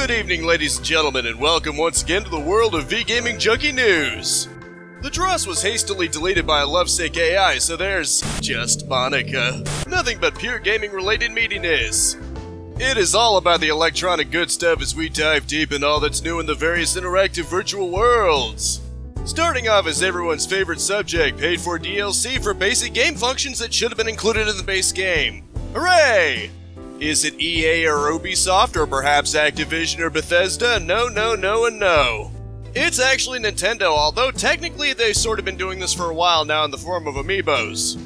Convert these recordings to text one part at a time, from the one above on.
Good evening, ladies and gentlemen, and welcome once again to the world of V-Gaming Junkie News. The Dross was hastily deleted by a lovesick AI, so there's just Monica. Nothing but pure gaming-related meatiness. It is all about the electronic good stuff as we dive deep in all that's new in the various interactive virtual worlds. Starting off as everyone's favorite subject, paid for DLC for basic game functions that should have been included in the base game. Hooray! Is it EA or Ubisoft, or perhaps Activision or Bethesda? No, and no. It's actually Nintendo, although technically they've sort of been doing this for a while now in the form of Amiibos.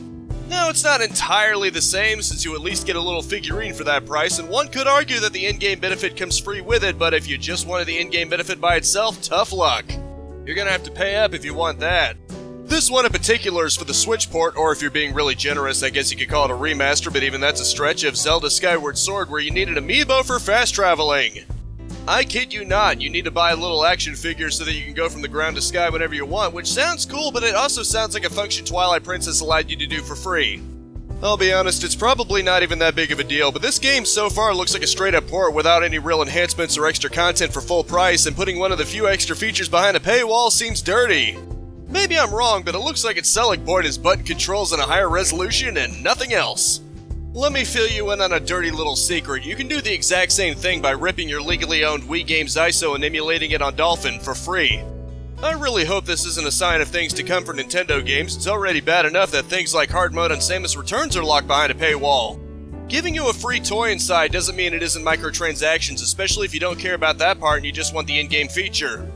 Now, it's not entirely the same, since you at least get a little figurine for that price, and one could argue that the in-game benefit comes free with it, but if you just wanted the in-game benefit by itself, tough luck. You're gonna have to pay up if you want that. This one in particular is for the Switch port, or if you're being really generous, I guess you could call it a remaster, but even that's a stretch, of Zelda Skyward Sword, where you need an amiibo for fast traveling. I kid you not, you need to buy a little action figure so that you can go from the ground to sky whenever you want, which sounds cool, but it also sounds like a function Twilight Princess allowed you to do for free. I'll be honest, it's probably not even that big of a deal, but this game so far looks like a straight-up port without any real enhancements or extra content for full price, and putting one of the few extra features behind a paywall seems dirty. Maybe I'm wrong, but it looks like its selling point is button controls and a higher resolution and nothing else. Let me fill you in on a dirty little secret. You can do the exact same thing by ripping your legally owned Wii Games ISO and emulating it on Dolphin for free. I really hope this isn't a sign of things to come for Nintendo games. It's already bad enough that things like hard mode and Samus Returns are locked behind a paywall. Giving you a free toy inside doesn't mean it isn't microtransactions, especially if you don't care about that part and you just want the in-game feature.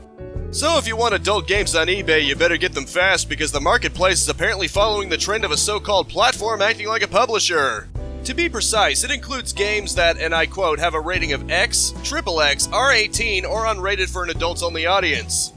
So if you want adult games on eBay, you better get them fast, because the marketplace is apparently following the trend of a so-called platform acting like a publisher. To be precise, it includes games that, and I quote, have a rating of X, XXX, R18, or unrated for an adults-only audience.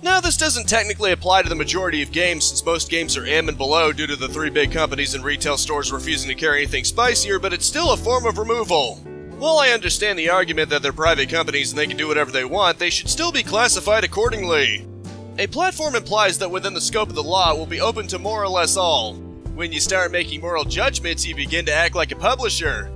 Now, this doesn't technically apply to the majority of games, since most games are M and below due to the three big companies and retail stores refusing to carry anything spicier, but it's still a form of removal. While I understand the argument that they're private companies and they can do whatever they want, they should still be classified accordingly. A platform implies that within the scope of the law it will be open to more or less all. When you start making moral judgments, you begin to act like a publisher.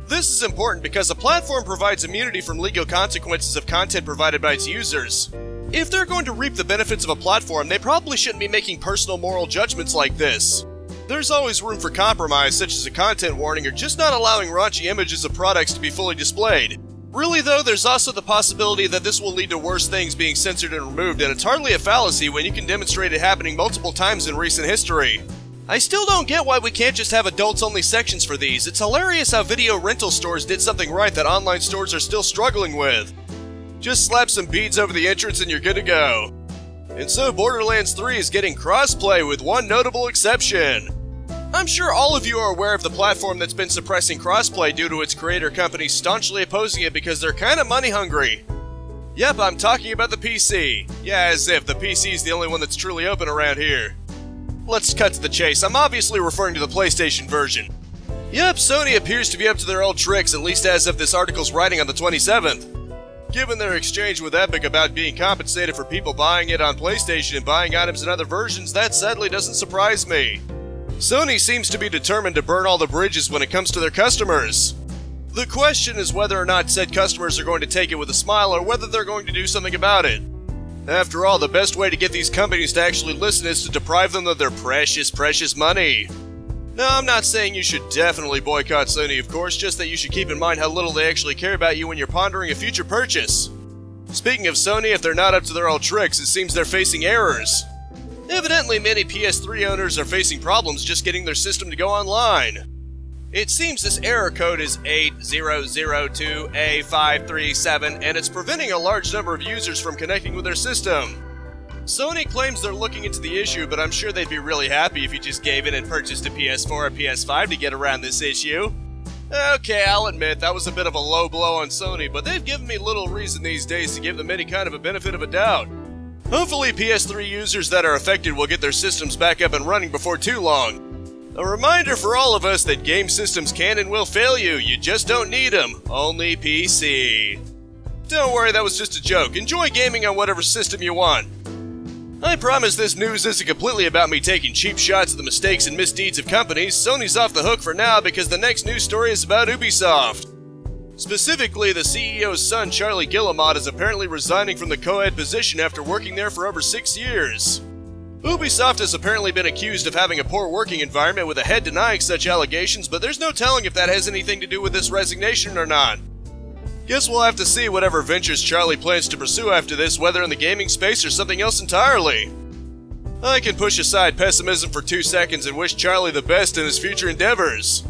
This is important because a platform provides immunity from legal consequences of content provided by its users. If they're going to reap the benefits of a platform, they probably shouldn't be making personal moral judgments like this. There's always room for compromise, such as a content warning or just not allowing raunchy images of products to be fully displayed. Really though, there's also the possibility that this will lead to worse things being censored and removed, and it's hardly a fallacy when you can demonstrate it happening multiple times in recent history. I still don't get why we can't just have adults-only sections for these. It's hilarious how video rental stores did something right that online stores are still struggling with. Just slap some beads over the entrance and you're good to go. And so Borderlands 3 is getting crossplay with one notable exception. I'm sure all of you are aware of the platform that's been suppressing crossplay due to its creator companies staunchly opposing it because they're kinda money hungry. Yep, I'm talking about the PC. Yeah, as if the PC's the only one that's truly open around here. Let's cut to the chase. I'm obviously referring to the PlayStation version. Yep, Sony appears to be up to their old tricks, at least as of this article's writing on the 27th. Given their exchange with Epic about being compensated for people buying it on PlayStation and buying items in other versions, that sadly doesn't surprise me. Sony seems to be determined to burn all the bridges when it comes to their customers. The question is whether or not said customers are going to take it with a smile or whether they're going to do something about it. After all, the best way to get these companies to actually listen is to deprive them of their precious money. Now, I'm not saying you should definitely boycott Sony, of course, just that you should keep in mind how little they actually care about you when you're pondering a future purchase. Speaking of Sony, if they're not up to their old tricks, it seems they're facing errors. Evidently, many PS3 owners are facing problems just getting their system to go online. It seems this error code is 8002A537, and it's preventing a large number of users from connecting with their system. Sony claims they're looking into the issue, but I'm sure they'd be really happy if you just gave in and purchased a PS4 or PS5 to get around this issue. Okay, I'll admit that was a bit of a low blow on Sony, but they've given me little reason these days to give them any kind of a benefit of a doubt. Hopefully PS3 users that are affected will get their systems back up and running before too long. A reminder for all of us that game systems can and will fail you, you just don't need them, only PC. Don't worry, that was just a joke. Enjoy gaming on whatever system you want. I promise this news isn't completely about me taking cheap shots at the mistakes and misdeeds of companies. Sony's off the hook for now because the next news story is about Ubisoft. Specifically, the CEO's son, Charlie Guillemot, is apparently resigning from the co-head position after working there for over 6 years. Ubisoft has apparently been accused of having a poor working environment, with a head denying such allegations, but there's no telling if that has anything to do with this resignation or not. Guess we'll have to see whatever ventures Charlie plans to pursue after this, whether in the gaming space or something else entirely. I can push aside pessimism for 2 seconds and wish Charlie the best in his future endeavors.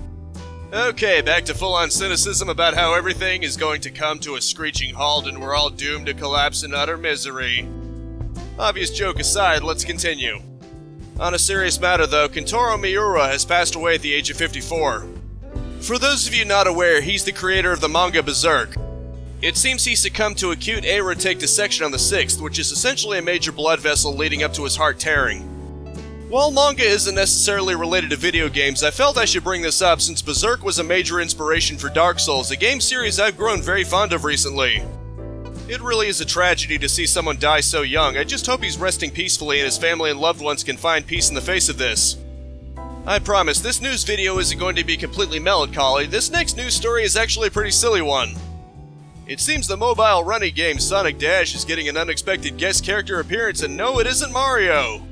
Okay, back to full-on cynicism about how everything is going to come to a screeching halt and we're all doomed to collapse in utter misery. Obvious joke aside, let's continue. On a serious matter though, Kentaro Miura has passed away at the age of 54. For those of you not aware, he's the creator of the manga Berserk. It seems he succumbed to acute aortic dissection on the 6th, which is essentially a major blood vessel leading up to his heart tearing. While manga isn't necessarily related to video games, I felt I should bring this up since Berserk was a major inspiration for Dark Souls, a game series I've grown very fond of recently. It really is a tragedy to see someone die so young. I just hope he's resting peacefully and his family and loved ones can find peace in the face of this. I promise, this news video isn't going to be completely melancholy. This next news story is actually a pretty silly one. It seems the mobile running game Sonic Dash is getting an unexpected guest character appearance, and no, it isn't Mario.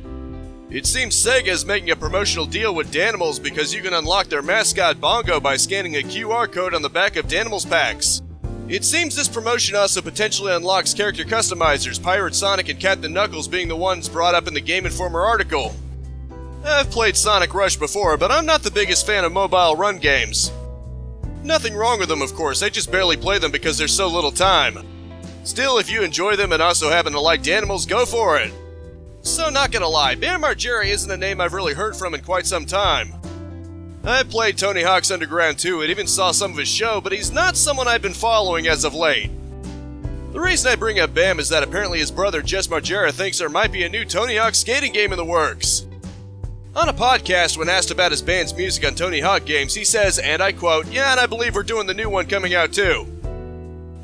It seems Sega is making a promotional deal with Danimals because you can unlock their mascot Bongo by scanning a QR code on the back of Danimals packs. It seems this promotion also potentially unlocks character customizers, Pirate Sonic and Captain Knuckles being the ones brought up in the Game Informer article. I've played Sonic Rush before, but I'm not the biggest fan of mobile run games. Nothing wrong with them, of course, I just barely play them because there's so little time. Still, if you enjoy them and also happen to like Danimals, go for it. So not gonna lie, Bam Margera isn't a name I've really heard from in quite some time. I played Tony Hawk's Underground 2 and even saw some of his show, but he's not someone I've been following as of late. The reason I bring up Bam is that apparently his brother Jess Margera thinks there might be a new Tony Hawk skating game in the works. On a podcast, when asked about his band's music on Tony Hawk games, he says, and I quote, "Yeah, and I believe we're doing the new one coming out too."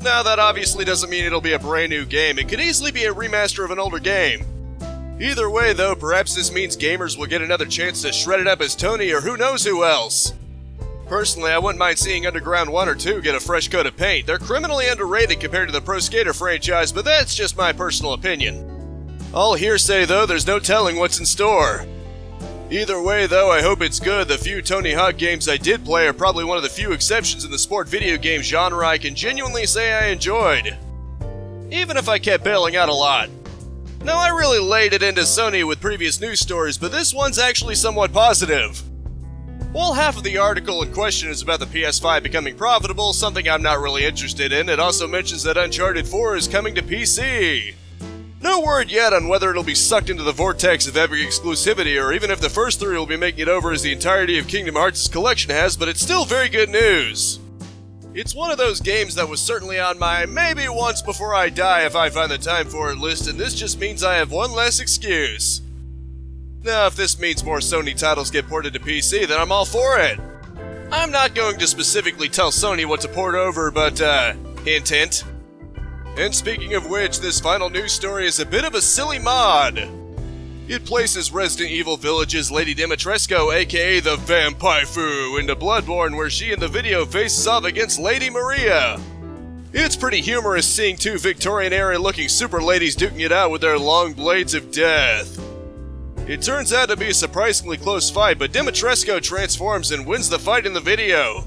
Now that obviously doesn't mean it'll be a brand new game, it could easily be a remaster of an older game. Either way though, perhaps this means gamers will get another chance to shred it up as Tony or who knows who else. Personally, I wouldn't mind seeing Underground 1 or 2 get a fresh coat of paint. They're criminally underrated compared to the Pro Skater franchise, but that's just my personal opinion. All hearsay though, there's no telling what's in store. Either way though, I hope it's good. The few Tony Hawk games I did play are probably one of the few exceptions in the sport video game genre I can genuinely say I enjoyed. Even if I kept bailing out a lot. Now, I really laid it into Sony with previous news stories, but this one's actually somewhat positive. While half of the article in question is about the PS5 becoming profitable, something I'm not really interested in, it also mentions that Uncharted 4 is coming to PC. No word yet on whether it'll be sucked into the vortex of epic exclusivity, or even if the first 3 will be making it over as the entirety of Kingdom Hearts' collection has, but it's still very good news. It's one of those games that was certainly on my maybe once before I die if I find the time for it list, and this just means I have one less excuse. Now, if this means more Sony titles get ported to PC, then I'm all for it. I'm not going to specifically tell Sony what to port over, but, hint hint. And speaking of which, this final news story is a bit of a silly mod. It places Resident Evil Village's Lady Dimitrescu, aka the Vampire, into Bloodborne, where she in the video faces off against Lady Maria. It's pretty humorous seeing 2 Victorian-era looking super ladies duking it out with their long blades of death. It turns out to be a surprisingly close fight, but Dimitrescu transforms and wins the fight in the video.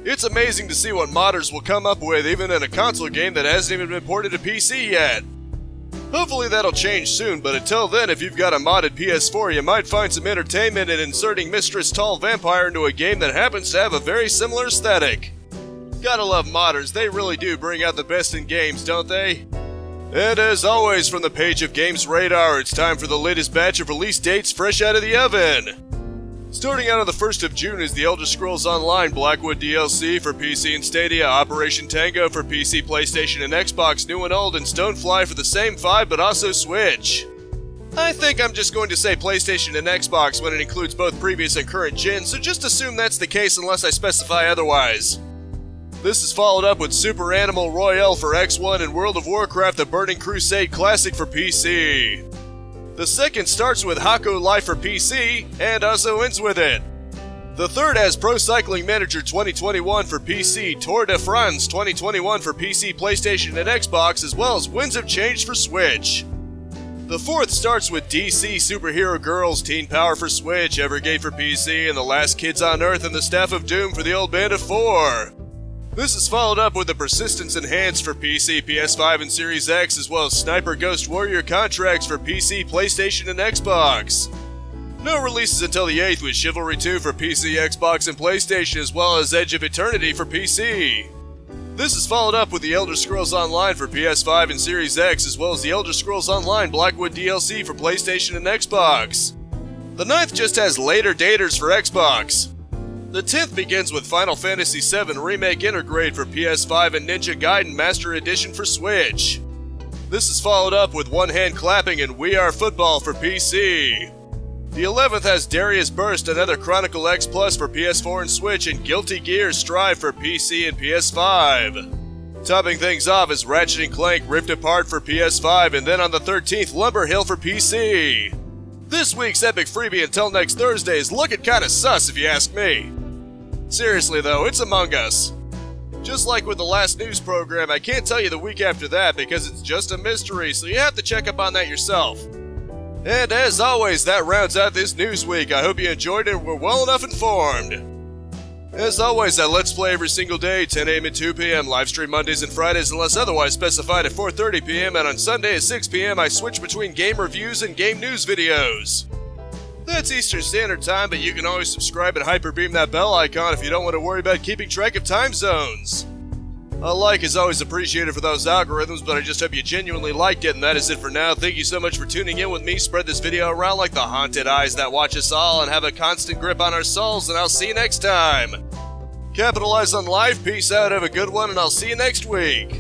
It's amazing to see what modders will come up with even in a console game that hasn't even been ported to PC yet. Hopefully that'll change soon, but until then, if you've got a modded PS4, you might find some entertainment in inserting Mistress Tall Vampire into a game that happens to have a very similar aesthetic. Gotta love modders, they really do bring out the best in games, don't they? And as always, from the page of Games Radar, it's time for the latest batch of release dates fresh out of the oven. Starting out on the 1st of June is the Elder Scrolls Online Blackwood DLC for PC and Stadia, Operation Tango for PC, PlayStation, and Xbox New and Old, and Stonefly for the same 5 but also Switch. I think I'm just going to say PlayStation and Xbox when it includes both previous and current gen, so just assume that's the case unless I specify otherwise. This is followed up with Super Animal Royale for X1 and World of Warcraft The Burning Crusade Classic for PC. The second starts with Haku Life for PC, and also ends with it. The third has Pro Cycling Manager 2021 for PC, Tour de France 2021 for PC, PlayStation, and Xbox, as well as Winds of Change for Switch. The fourth starts with DC Superhero Girls Teen Power for Switch, Evergate for PC, and The Last Kids on Earth and the Staff of Doom for the Old Band of 4. This is followed up with the Persistence Enhanced for PC, PS5, and Series X, as well as Sniper Ghost Warrior Contracts for PC, PlayStation, and Xbox. No releases until the 8th with Chivalry 2 for PC, Xbox, and PlayStation, as well as Edge of Eternity for PC. This is followed up with The Elder Scrolls Online for PS5 and Series X, as well as The Elder Scrolls Online Blackwood DLC for PlayStation and Xbox. The 9th just has later daters for Xbox. The 10th begins with Final Fantasy VII Remake Intergrade for PS5 and Ninja Gaiden Master Edition for Switch. This is followed up with One Hand Clapping and We Are Football for PC. The 11th has Darius Burst and Other Chronicle X Plus for PS4 and Switch, and Guilty Gear Strive for PC and PS5. Topping things off is Ratchet & Clank Rift Apart for PS5, and then on the 13th, Lumber Hill for PC. This week's epic freebie until next Thursday is looking kinda sus if you ask me. Seriously though, it's Among Us. Just like with the last news program, I can't tell you the week after that because it's just a mystery, so you have to check up on that yourself. And as always, that rounds out this news week. I hope you enjoyed it and were well enough informed. As always, I Let's Play every single day, 10 a.m. and 2 p.m, live stream Mondays and Fridays unless otherwise specified at 4:30 p.m, and on Sunday at 6 p.m. I switch between game reviews and game news videos. That's Eastern Standard Time, but you can always subscribe and hyperbeam that bell icon if you don't want to worry about keeping track of time zones. A like is always appreciated for those algorithms, but I just hope you genuinely liked it, and that is it for now. Thank you so much for tuning in with me. Spread this video around like the haunted eyes that watch us all, and have a constant grip on our souls, and I'll see you next time. Capitalize on life, peace out, have a good one, and I'll see you next week.